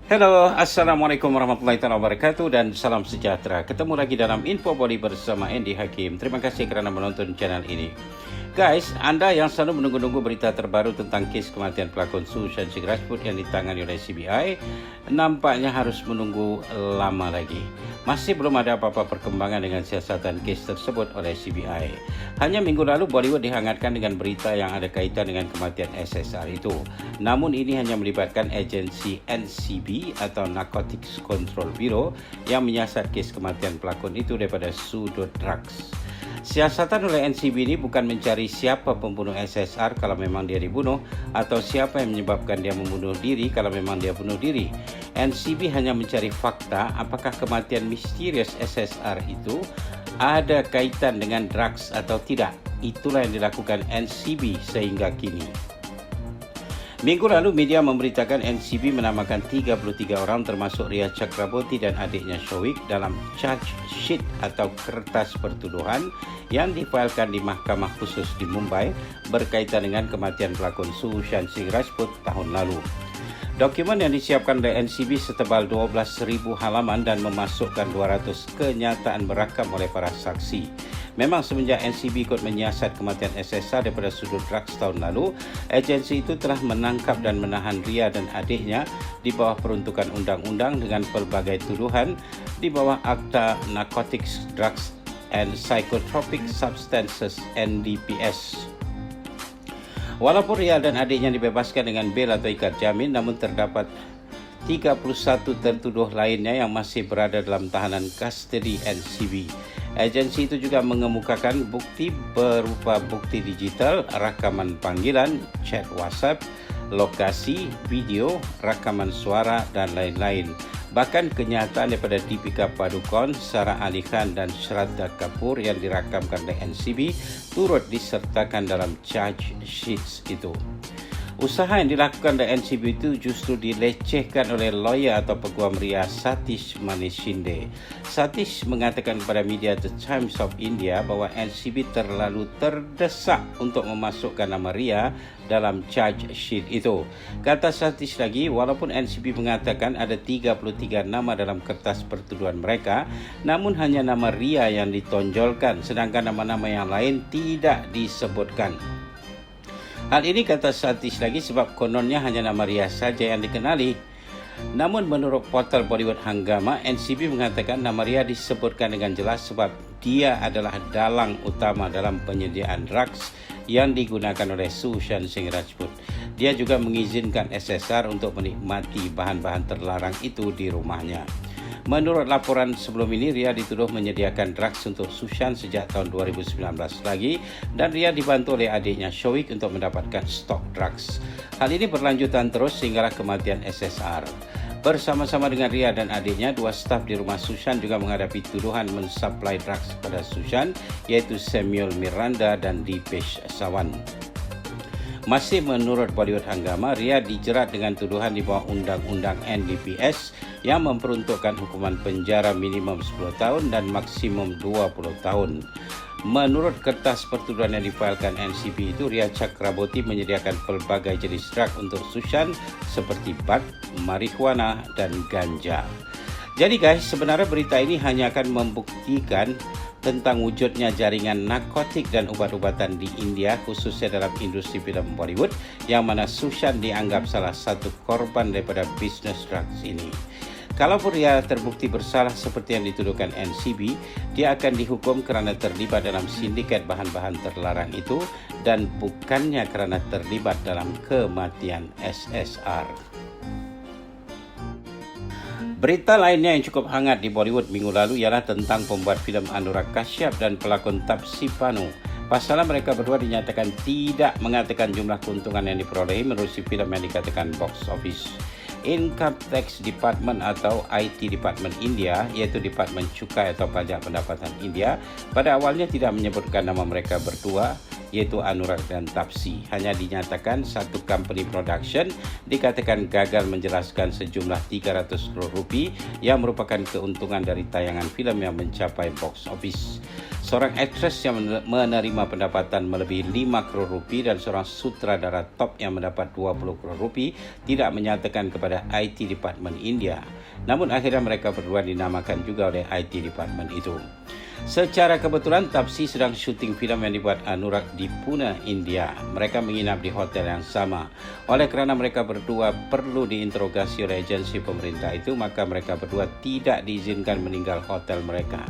Hello, Assalamualaikum warahmatullahi wabarakatuh dan salam sejahtera. Ketemu lagi dalam Info Body bersama Andy Hakim. Terima kasih kerana menonton channel ini. Guys, anda yang selalu menunggu-nunggu berita terbaru tentang kes kematian pelakon Susan Singh Rajput yang ditangani oleh CBI, nampaknya harus menunggu lama lagi. Masih belum ada apa-apa perkembangan dengan siasatan kes tersebut oleh CBI. Hanya minggu lalu Bollywood dihangatkan dengan berita yang ada kaitan dengan kematian SSR itu. Namun ini hanya melibatkan agensi NCB atau Narcotics Control Bureau yang menyiasat kes kematian pelakon itu daripada sudut drugs. Siasatan oleh NCB ini bukan mencari siapa pembunuh SSR kalau memang dia dibunuh atau siapa yang menyebabkan dia membunuh diri kalau memang dia bunuh diri. NCB hanya mencari fakta apakah kematian misterius SSR itu ada kaitan dengan drugs atau tidak. Itulah yang dilakukan NCB sehingga kini. Minggu lalu media memberitakan NCB menamakan 33 orang termasuk Ria Chakraborty dan adiknya Shoaib dalam charge sheet atau kertas pertuduhan yang difailkan di Mahkamah Khusus di Mumbai berkaitan dengan kematian pelakon Susan Singh Rajput tahun lalu. Dokumen yang disiapkan oleh NCB setebal 12,000 halaman dan memasukkan 200 kenyataan berakam oleh para saksi. Memang semenjak NCB ikut menyiasat kematian SSR daripada sudut drugs tahun lalu, agensi itu telah menangkap dan menahan Ria dan adiknya di bawah peruntukan undang-undang dengan pelbagai tuduhan di bawah Akta Narcotics, Drugs and Psychotropic Substances (NDPS). Walaupun Ria dan adiknya dibebaskan dengan bel atau ikat jamin, namun terdapat 31 tertuduh lainnya yang masih berada dalam tahanan kustodi NCB. Agensi itu juga mengemukakan bukti berupa bukti digital, rakaman panggilan, chat WhatsApp, lokasi, video, rakaman suara dan lain-lain. Bahkan kenyataan daripada Deepika Padukone, Sara Ali Khan dan Shraddha Kapoor yang dirakamkan oleh NCB turut disertakan dalam charge sheets itu. Usaha yang dilakukan oleh NCB itu justru dilecehkan oleh lawyer atau peguam Ria Satish Manish Shinde. Satish mengatakan kepada media The Times of India bahawa NCB terlalu terdesak untuk memasukkan nama Ria dalam charge sheet itu. Kata Satish lagi, walaupun NCB mengatakan ada 33 nama dalam kertas pertuduhan mereka, namun hanya nama Ria yang ditonjolkan sedangkan nama-nama yang lain tidak disebutkan. Hal ini kata Satish lagi sebab kononnya hanya nama Ria saja yang dikenali. Namun menurut portal Bollywood Hungama, NCB mengatakan nama Ria disebutkan dengan jelas sebab dia adalah dalang utama dalam penyediaan drugs yang digunakan oleh Susan Singh Rajput. Dia juga mengizinkan SSR untuk menikmati bahan-bahan terlarang itu di rumahnya. Menurut laporan sebelum ini, Ria dituduh menyediakan drugs untuk Susan sejak tahun 2019 lagi dan Ria dibantu oleh adiknya Shoaib untuk mendapatkan stok drugs. Hal ini berlanjutan terus sehinggalah kematian SSR. Bersama-sama dengan Ria dan adiknya, dua staf di rumah Susan juga menghadapi tuduhan mensuplai drugs kepada Susan, iaitu Samuel Miranda dan Dipesh Sawan. Masih menurut Bollywood Hungama, Ria dijerat dengan tuduhan di bawah Undang-Undang NDPS yang memperuntukkan hukuman penjara minimum 10 tahun dan maksimum 20 tahun. Menurut kertas pertuduhan yang difailkan NCB itu, Ria Chakraborty menyediakan pelbagai jenis drug untuk Susan seperti bud, marihuana dan ganja. Jadi guys, sebenarnya berita ini hanya akan membuktikan tentang wujudnya jaringan narkotik dan ubat-ubatan di India, khususnya dalam industri filem Bollywood, yang mana Susan dianggap salah satu korban daripada bisnes drugs ini. Kalau Ria terbukti bersalah seperti yang dituduhkan NCB, dia akan dihukum kerana terlibat dalam sindikat bahan-bahan terlarang itu dan bukannya kerana terlibat dalam kematian SSR. Berita lainnya yang cukup hangat di Bollywood minggu lalu ialah tentang pembuat filem Anurag Kashyap dan pelakon Taapsee Pannu. Pasalnya mereka berdua dinyatakan tidak mengatakan jumlah keuntungan yang diperolehi menerusi filem yang dikatakan box office. Income Tax Department atau IT Department India, iaitu Departmen Cukai atau Pajak Pendapatan India, pada awalnya tidak menyebutkan nama mereka berdua, iaitu Anurag dan Taapsee. Hanya dinyatakan satu company production dikatakan gagal menjelaskan sejumlah 300 crore rupiah yang merupakan keuntungan dari tayangan filem yang mencapai box office. seorang aktris yang menerima pendapatan melebihi 5 crore rupiah dan seorang sutradara top yang mendapat 20 crore rupiah tidak menyatakan kepada IT Department India. Namun akhirnya mereka berdua dinamakan juga oleh IT Department itu. Secara kebetulan Taapsee sedang syuting filem yang dibuat Anurag di Pune, India. Mereka menginap di hotel yang sama. Oleh kerana mereka berdua perlu diinterogasi oleh agensi pemerintah itu, maka mereka berdua tidak diizinkan meninggal hotel mereka.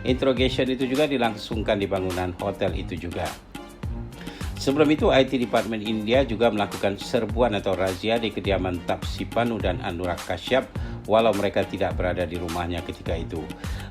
Interrogation itu juga dilangsungkan di bangunan hotel itu juga. Sebelum itu, IT Department India juga melakukan serbuan atau razia di kediaman Taapsee Pannu dan Anurag Kashyap walau mereka tidak berada di rumahnya ketika itu.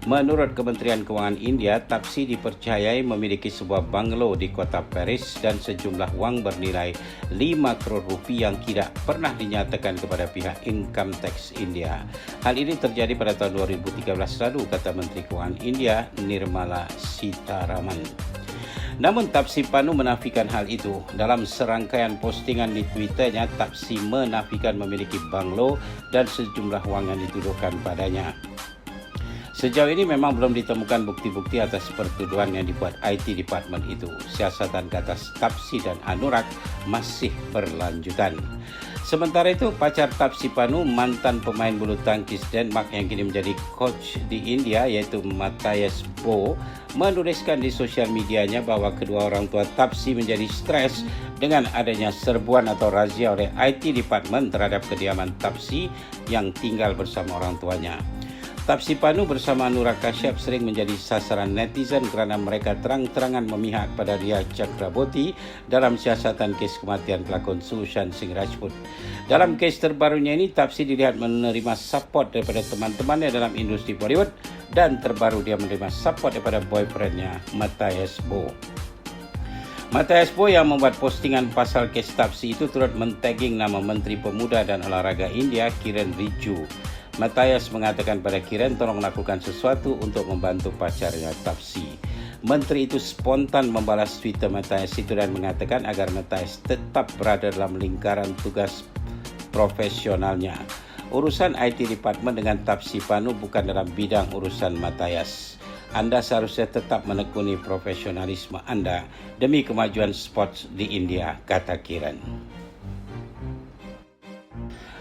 Menurut Kementerian Kewangan India, Taapsee dipercayai memiliki sebuah banglo di kota Paris dan sejumlah wang bernilai 5 crore rupiah yang tidak pernah dinyatakan kepada pihak Income Tax India. Hal ini terjadi pada tahun 2013 lalu, kata Menteri Kewangan India Nirmala Sitharaman. Namun Taapsee Pannu menafikan hal itu. Dalam serangkaian postingan di Twitternya, Taapsee menafikan memiliki banglo dan sejumlah wang yang dituduhkan padanya. Sejauh ini memang belum ditemukan bukti-bukti atas pertuduhan yang dibuat IT Department itu. Siasatan ke atas Taapsee dan Anurag masih berlanjutan. Sementara itu, pacar Taapsee Pannu, mantan pemain bulu tangkis Denmark yang kini menjadi coach di India, yaitu Mathias Bo, menuliskan di sosial medianya bahwa kedua orang tua Taapsee menjadi stres dengan adanya serbuan atau razia oleh IT Department terhadap kediaman Taapsee yang tinggal bersama orang tuanya. Taapsee Pannu bersama Anurag Kashyap sering menjadi sasaran netizen kerana mereka terang-terangan memihak pada Riya Chakraborty dalam siasatan kes kematian pelakon Sushant Singh Rajput. Dalam kes terbarunya ini, Taapsee dilihat menerima support daripada teman-temannya dalam industri Bollywood dan terbaru dia menerima support daripada boyfriendnya, Mathias Bo. Mathias Bo yang membuat postingan pasal kes Taapsee itu turut men-tagging nama Menteri Pemuda dan Olahraga India, Kiren Rijiju. Mathias mengatakan pada Kiren tolong lakukan sesuatu untuk membantu pacarnya Taapsee. Menteri itu spontan membalas Twitter Mathias itu dan mengatakan agar Mathias tetap berada dalam lingkaran tugas profesionalnya. Urusan IT Department dengan Taapsee Pannu bukan dalam bidang urusan Mathias. Anda seharusnya tetap menekuni profesionalisme Anda demi kemajuan sports di India, kata Kiren.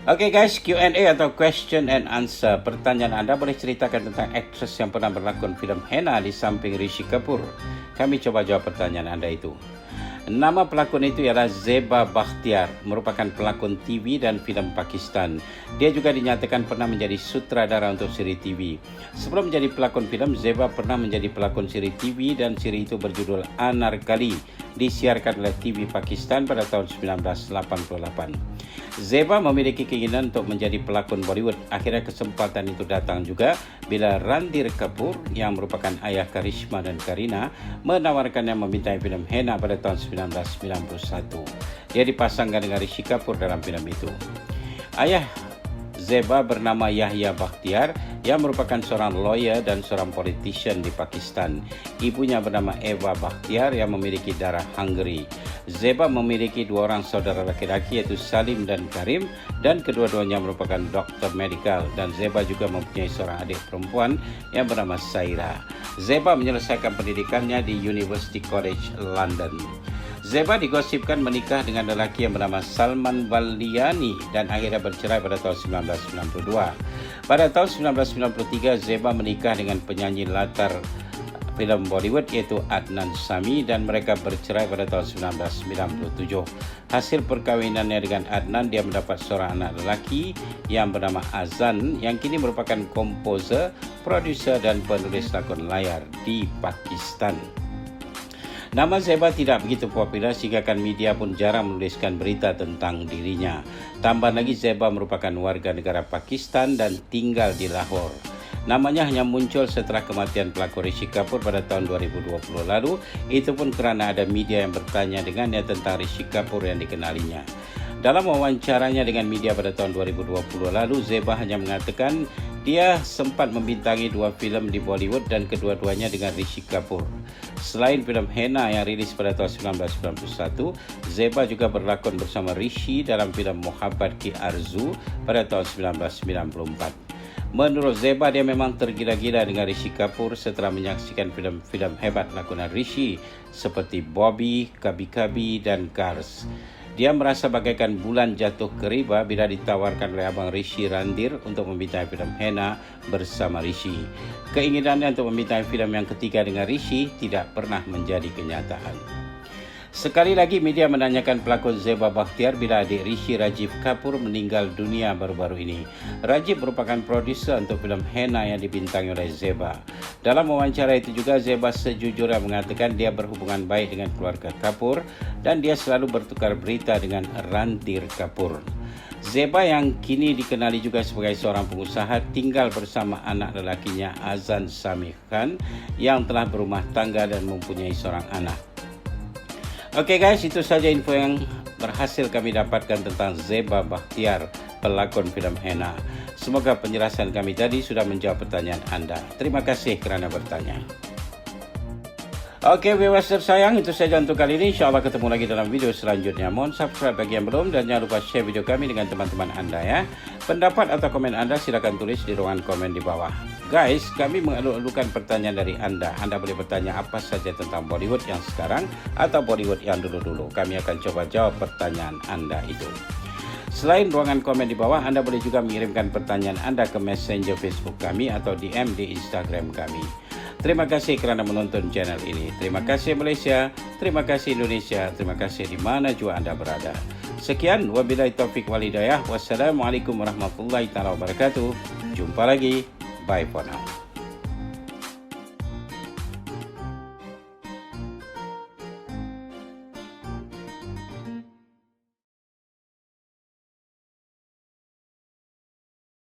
Oke guys, Q&A atau question and answer. Pertanyaan anda boleh ceritakan tentang aktris yang pernah berlakon filem Henna di samping Rishi Kapoor. Kami coba jawab pertanyaan anda itu. Nama pelakon itu ialah Zeba Bakhtiar, merupakan pelakon TV dan filem Pakistan. Dia juga dinyatakan pernah menjadi sutradara untuk siri TV. Sebelum menjadi pelakon filem, Zeba pernah menjadi pelakon siri TV dan siri itu berjudul Anarkali, disiarkan oleh TV Pakistan pada tahun 1988. Zeba memiliki keinginan untuk menjadi pelakon Bollywood. Akhirnya kesempatan itu datang juga bila Ranbir Kapoor yang merupakan ayah Karishma dan Kareena menawarkannya membintangi filem Henna pada tahun 1991. Dia dipasangkan dengan Rishi Kapoor dalam filem itu. Ayah Zeba bernama Yahya Bakhtiar yang merupakan seorang lawyer dan seorang politician di Pakistan. Ibunya bernama Eva Bakhtiar yang memiliki darah Hungary. Zeba memiliki dua orang saudara laki-laki yaitu Salim dan Karim dan kedua-duanya merupakan doktor medikal dan Zeba juga mempunyai seorang adik perempuan yang bernama Saira. Zeba menyelesaikan pendidikannya di University College London. Zeba digosipkan menikah dengan lelaki yang bernama Salman Valiani dan akhirnya bercerai pada tahun 1992. Pada tahun 1993, Zeba menikah dengan penyanyi latar filem Bollywood yaitu Adnan Sami dan mereka bercerai pada tahun 1997. Hasil perkahwinannya dengan Adnan, dia mendapat seorang anak lelaki yang bernama Azan yang kini merupakan komposer, produser dan penulis lakon layar di Pakistan. Nama Zeba tidak begitu popular sehingga media pun jarang menuliskan berita tentang dirinya. Tambah lagi, Zeba merupakan warga negara Pakistan dan tinggal di Lahore. Namanya hanya muncul setelah kematian pelakon Rishi Kapoor pada tahun 2020 lalu. Itu pun kerana ada media yang bertanya dengannya tentang Rishi Kapoor yang dikenalinya. Dalam wawancaranya dengan media pada tahun 2020 lalu, Zeba hanya mengatakan dia sempat membintangi dua filem di Bollywood dan kedua-duanya dengan Rishi Kapoor. Selain filem Henna yang rilis pada tahun 1991, Zeba juga berlakon bersama Rishi dalam filem Mohabbat Ki Arzu pada tahun 1994. Menurut Zeba, dia memang tergila-gila dengan Rishi Kapoor setelah menyaksikan filem-filem hebat lakonan Rishi seperti Bobby, Kabi-Kabi, dan Cars. Dia merasa bagaikan bulan jatuh ke riba bila ditawarkan oleh abang Rishi Randir untuk membintangi filem Henna bersama Rishi. Keinginannya untuk membintangi filem yang ketiga dengan Rishi tidak pernah menjadi kenyataan. Sekali lagi media menanyakan pelakon Zeba Bakhtiar bila adik Rishi, Rajiv Kapoor, meninggal dunia baru-baru ini. Rajiv merupakan produser untuk filem Henna yang dibintangi oleh Zeba. Dalam wawancara itu juga Zeba sejujurnya mengatakan dia berhubungan baik dengan keluarga Kapoor dan dia selalu bertukar berita dengan Randir Kapoor. Zeba yang kini dikenali juga sebagai seorang pengusaha tinggal bersama anak lelakinya Azan Samir Khan yang telah berumah tangga dan mempunyai seorang anak. Oke guys, itu saja info yang berhasil kami dapatkan tentang Zeba Bakhtiar, pelakon filem Henna. Semoga penjelasan kami tadi sudah menjawab pertanyaan Anda. Terima kasih kerana bertanya. Oke viewers tersayang, itu saja untuk kali ini. InsyaAllah ketemu lagi dalam video selanjutnya. Mohon subscribe bagi yang belum dan jangan lupa share video kami dengan teman-teman Anda ya. Pendapat atau komen Anda silakan tulis di ruangan komen di bawah. Guys, kami mengalu-alukan pertanyaan dari Anda. Anda boleh bertanya apa saja tentang Bollywood yang sekarang atau Bollywood yang dulu-dulu. Kami akan coba jawab pertanyaan Anda itu. Selain ruangan komen di bawah, Anda boleh juga mengirimkan pertanyaan Anda ke Messenger Facebook kami atau DM di Instagram kami. Terima kasih kerana menonton channel ini. Terima kasih Malaysia, terima kasih Indonesia, terima kasih di mana jua Anda berada. Sekian, wabillahi taufik wal hidayah. Wassalamualaikum warahmatullahi wabarakatuh. Jumpa lagi. Bye for now.